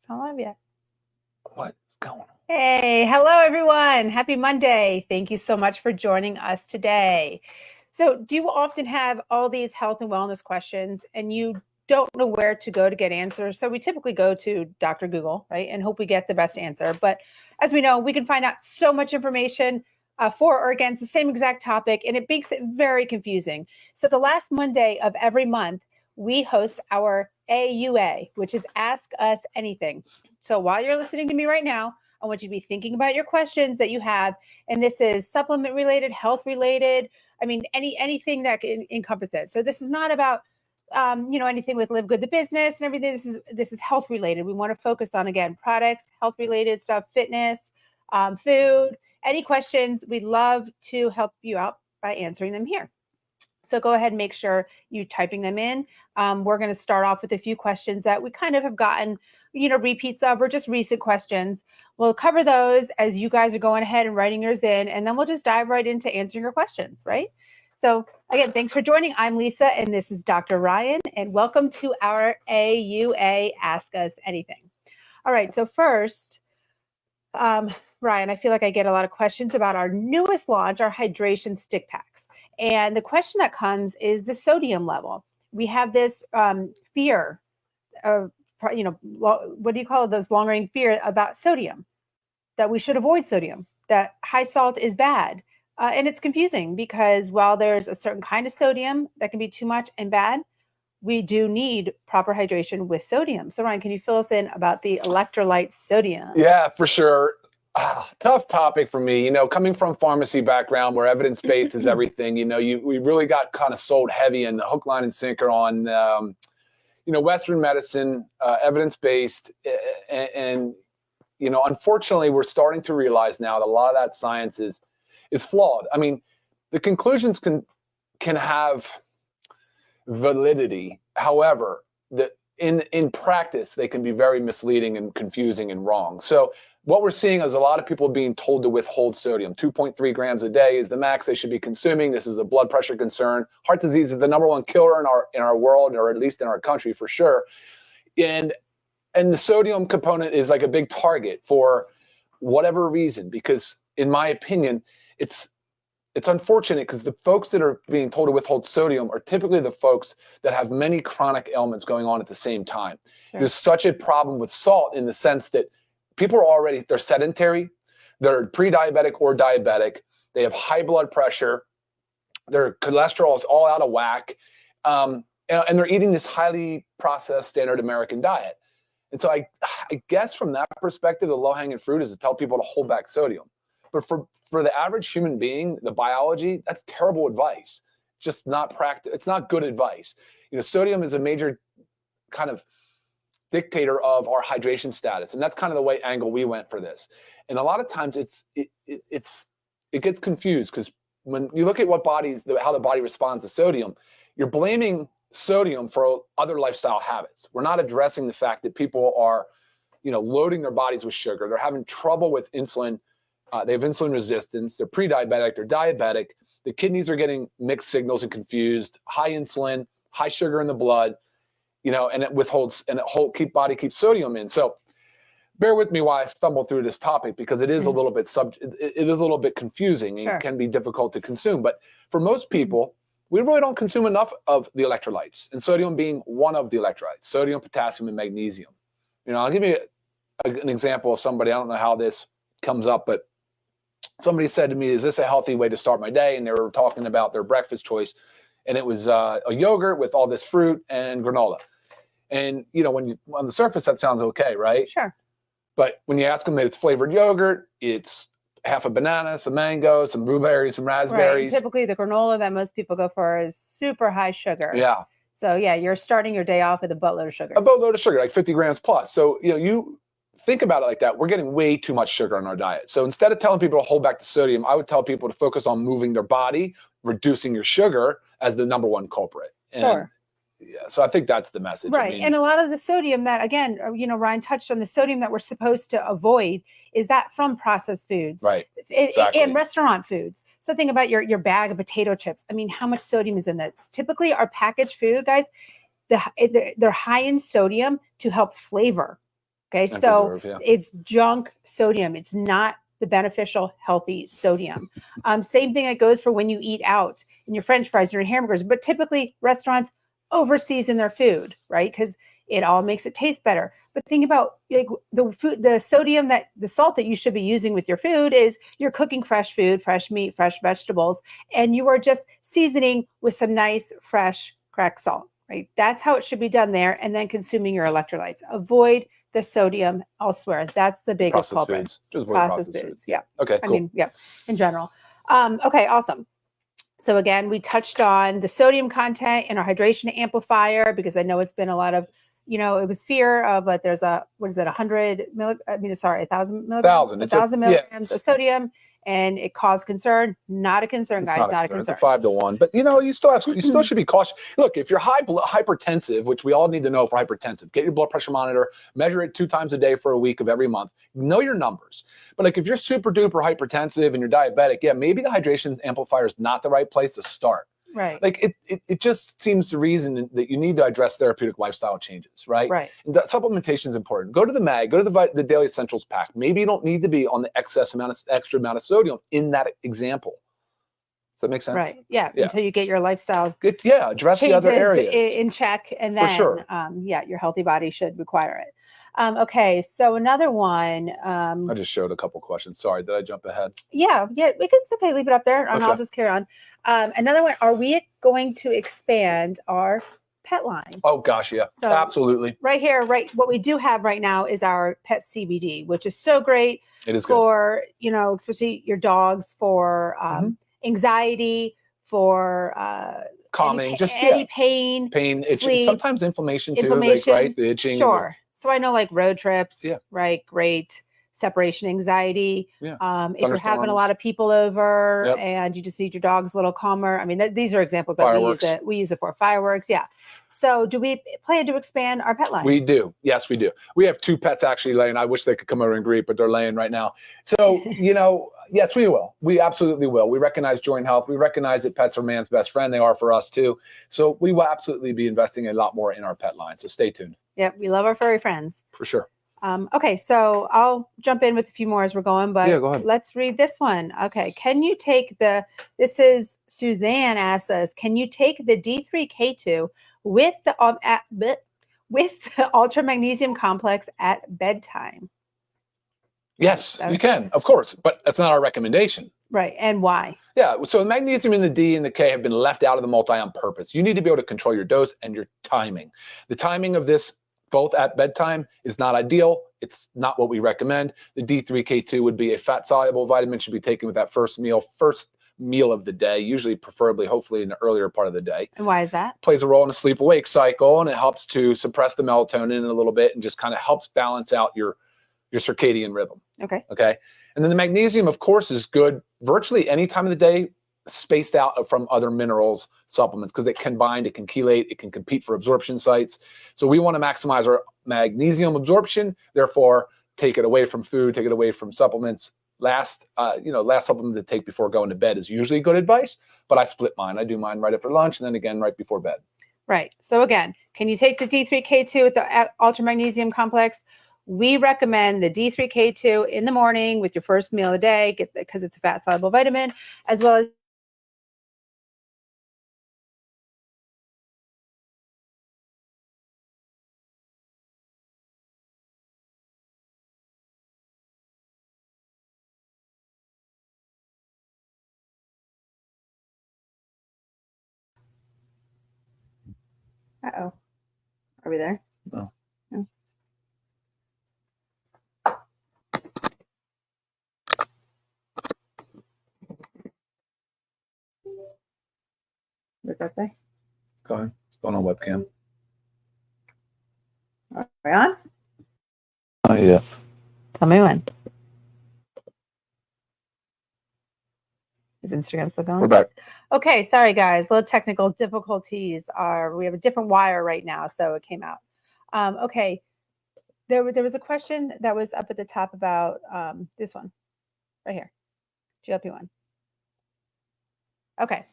It's not live yet. What's going on? Hey, hello everyone. Happy Monday. Thank you so much for joining us today. So do you often have all these health and wellness questions and you don't know where to go to get answers? So we typically go to Dr. Google, right? And hope we get the best answer. But as we know, we can find out so much information for or against the same exact topic, and it makes it very confusing. So the last Monday of every month, we host our AUA, which is Ask Us Anything. So while you're listening to me right now, I want you to be thinking about your questions that you have. And this is supplement related, health related. I mean, anything that can encompass it. So this is not about, anything with LiveGood, the business and everything. This is health related. We want to focus on, again, products, health related stuff, fitness, food, any questions. We'd love to help you out by answering them here. So go ahead and make sure you're typing them in. We're going to start off with a few questions that we kind of have gotten, repeats of, or just recent questions. We'll cover those as you guys are going ahead and writing yours in, and then we'll just dive right into answering your questions, right? So again, thanks for joining. I'm Lisa, and this is Dr. Ryan, and welcome to our AUA Ask Us Anything. All right, so first, Ryan, I feel like I get a lot of questions about our newest launch, our hydration stick packs. And the question that comes is the sodium level. We have this fear of, what do you call it? This long range fear about sodium, that we should avoid sodium, that high salt is bad. And it's confusing because while there's a certain kind of sodium that can be too much and bad, we do need proper hydration with sodium. So Ryan, can you fill us in about the electrolyte sodium? Yeah, for sure. Tough topic for me, coming from pharmacy background where evidence-based is everything, we really got kind of sold heavy in the hook, line, and sinker on, Western medicine, evidence-based. And unfortunately, we're starting to realize now that a lot of that science is flawed. I mean, the conclusions can have validity. However, in practice, they can be very misleading and confusing and wrong. So what we're seeing is a lot of people being told to withhold sodium. 2.3 grams a day is the max they should be consuming. This is a blood pressure concern. Heart disease is the #1 killer in our world, or at least in our country for sure. And the sodium component is like a big target for whatever reason, because in my opinion, it's unfortunate because the folks that are being told to withhold sodium are typically the folks that have many chronic ailments going on at the same time. Sure. There's such a problem with salt in the sense that people are they're sedentary, they're pre-diabetic or diabetic, they have high blood pressure, their cholesterol is all out of whack, and they're eating this highly processed standard American diet. And so I guess from that perspective, the low-hanging fruit is to tell people to hold back sodium. But for the average human being, the biology, that's terrible advice. It's just not it's not good advice. Sodium is a major kind of dictator of our hydration status, and that's kind of the angle we went for this. And a lot of times it gets confused because when you look at how the body responds to sodium, you're blaming sodium for other lifestyle habits. We're not addressing the fact that people are, loading their bodies with sugar. They're having trouble with insulin. They have insulin resistance. They're pre-diabetic. They're diabetic. The kidneys are getting mixed signals and confused. High insulin, high sugar in the blood. And it withholds, and body keeps sodium in. So bear with me while I stumble through this topic because it is a little bit it is a little bit confusing and can be difficult to consume. But for most people, we really don't consume enough of the electrolytes, and sodium being one of the electrolytes, sodium, potassium, and magnesium. I'll give you an example of somebody, I don't know how this comes up, but somebody said to me, is this a healthy way to start my day? And they were talking about their breakfast choice, and it was a yogurt with all this fruit and granola. And, on the surface, that sounds okay, right? Sure. But when you ask them that it's flavored yogurt, it's half a banana, some mango, some blueberries, some raspberries. Right. Typically, the granola that most people go for is super high sugar. Yeah. So, yeah, you're starting your day off with a boatload of sugar. A boatload of sugar, like 50 grams plus. So, you think about it like that. We're getting way too much sugar in our diet. So instead of telling people to hold back the sodium, I would tell people to focus on moving their body, reducing your sugar as the #1 culprit. Sure. Yeah, so I think that's the message. Right. And a lot of the sodium that, again, Ryan touched on, the sodium that we're supposed to avoid is that from processed foods. Right. Exactly. And restaurant foods. So think about your bag of potato chips. I mean, how much sodium is in that? Typically, our packaged food, guys, they're high in sodium to help flavor. Okay, And so preserve, yeah. it's junk sodium. It's not the beneficial, healthy sodium. Same thing that goes for when you eat out in your French fries or your hamburgers, but typically restaurants over-season their food, right? Because it all makes it taste better. But think about like the food, the sodium the salt that you should be using with your food is you're cooking fresh food, fresh meat, fresh vegetables, and you are just seasoning with some nice, fresh, cracked salt, right? That's how it should be done there. And then consuming your electrolytes. Avoid the sodium elsewhere. That's the biggest Processed culprit. foods. Just avoid Processed foods. Yeah. Okay, I cool. mean, yeah, in general. Okay, awesome. So again, we touched on the sodium content in our hydration amplifier because I know it's been a lot of, it was fear of like there's a, what is it, 1,000 milligrams? 1,000 milligrams of sodium, and it caused concern. Not a concern, guys. Not a concern. It's a 5-to-1, but you still should be cautious. Look, if you're hypertensive, which we all need to know for hypertensive, get your blood pressure monitor, measure it 2 times a day for a week of every month. Know your numbers. But like if you're super duper hypertensive and you're diabetic, yeah, maybe the hydration amplifier is not the right place to start. Right. Like it just seems the reason that you need to address therapeutic lifestyle changes, right? Right. And supplementation is important. Go to the MAG, go to the Daily Essentials pack. Maybe you don't need to be on the extra amount of sodium in that example. Does that make sense? Right. Yeah. Until you get your lifestyle address the other areas in check, and then for sure. Your healthy body should require it. Okay, so another one. I just showed a couple questions. Sorry, did I jump ahead? Yeah, it's okay. Leave it up there, and I'll just carry on. Another one. Are we going to expand our pet line? Oh gosh, yeah, so absolutely. Right here, what we do have right now is our pet CBD, which is so great. It is for good. Especially your dogs for anxiety, for calming, any pain, itching, sleep, sometimes inflammation too, like, right? The itching. Sure. So I know like road trips, right? Great. Separation anxiety. Yeah. If you're having a lot of people over and you just need your dogs a little calmer. I mean, these are examples that we use it for. Fireworks. Yeah. So do we plan to expand our pet line? We do. Yes, we do. We have 2 pets actually laying. I wish they could come over and greet, but they're laying right now. So, yes, we will. We absolutely will. We recognize joint health. We recognize that pets are man's best friend. They are for us too. So we will absolutely be investing a lot more in our pet line. So stay tuned. Yep. We love our furry friends. For sure. Okay, so I'll jump in with a few more as we're going, but go ahead. Let's read this one. Okay, can you take this is Suzanne asks us, can you take the D3K2 with the Ultra Magnesium Complex at bedtime? Yes, you can, of course, but that's not our recommendation. Right, and why? Yeah, so the magnesium and the D and the K have been left out of the multi on purpose. You need to be able to control your dose and your timing. The timing of this both at bedtime is not ideal. It's not what we recommend. The D3K2 would be a fat-soluble vitamin, should be taken with that first meal of the day, usually preferably, hopefully in the earlier part of the day. And why is that? Plays a role in the sleep-awake cycle, and it helps to suppress the melatonin a little bit and just kind of helps balance out your circadian rhythm. Okay. And then the magnesium, of course, is good virtually any time of the day, spaced out from other minerals supplements, because it can bind, it can chelate, it can compete for absorption sites. So we want to maximize our magnesium absorption. Therefore, take it away from food, take it away from supplements. Last supplement to take before going to bed is usually good advice, but I split mine. I do mine right after lunch and then again right before bed. Right. So again, can you take the D3K2 with the Ultra Magnesium Complex? We recommend the D3K2 in the morning with your first meal of the day, because it's a fat-soluble vitamin, as well as Uh-oh. Are we there? No. No. What's that say? Go ahead. It's going on webcam. Are we on? Oh, yeah. Tell me when. Is Instagram still going? We're back. Okay, sorry guys, little technical difficulties. We have a different wire right now, so it came out. Okay, there was a question that was up at the top about this one, right here, GLP-1. Okay,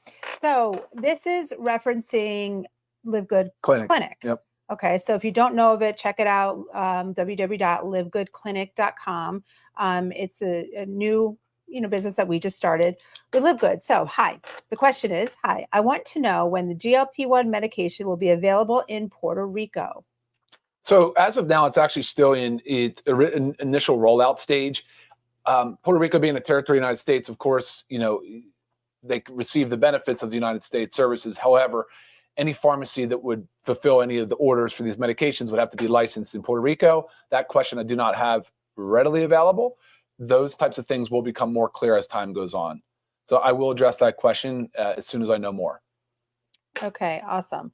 so this is referencing LiveGood Clinic. Yep. Okay, so if you don't know of it, check it out, www.livegoodclinic.com. It's a new business that we just started with LiveGood. So, hi, the question is, hi, I want to know when the GLP-1 medication will be available in Puerto Rico. So as of now, it's actually still in its initial rollout stage. Puerto Rico being a territory of the United States, of course, they receive the benefits of the United States services. However, any pharmacy that would fulfill any of the orders for these medications would have to be licensed in Puerto Rico. That question I do not have readily available. Those types of things will become more clear as time goes on. So I will address that question as soon as I know more. Okay, awesome.